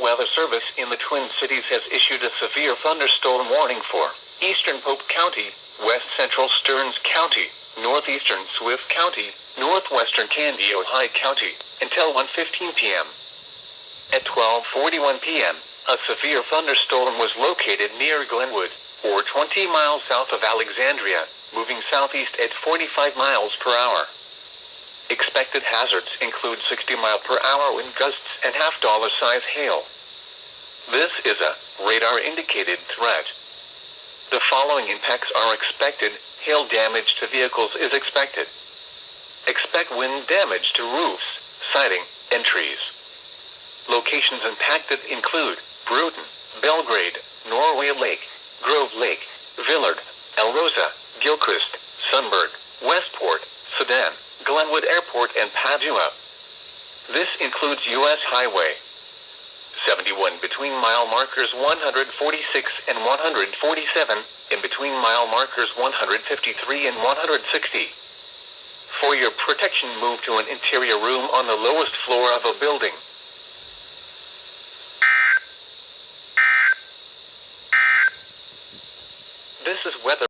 Weather Service in the Twin Cities has issued a severe thunderstorm warning for eastern Pope County, west central Stearns County, northeastern Swift County, northwestern Canby Ojai County, until 1:15 p.m. At 12:41 p.m., a severe thunderstorm was located near Glenwood, or 20 miles south of Alexandria, moving southeast at 45 miles per hour. Expected hazards include 60-mile-per-hour wind gusts and half-dollar-size hail. This is a radar-indicated threat. The following impacts are expected. Hail damage to vehicles is expected. Expect wind damage to roofs, siding, and trees. Locations impacted include Bruton, Belgrade, Norway Lake, Grove Lake, Villard, El Rosa, Gilchrist, Sunburg, Westport, Sedan, Glenwood Airport, and Padua. This includes U.S. Highway 71 between mile markers 146 and 147, and between mile markers 153 and 160. For your protection, move to an interior room on the lowest floor of a building.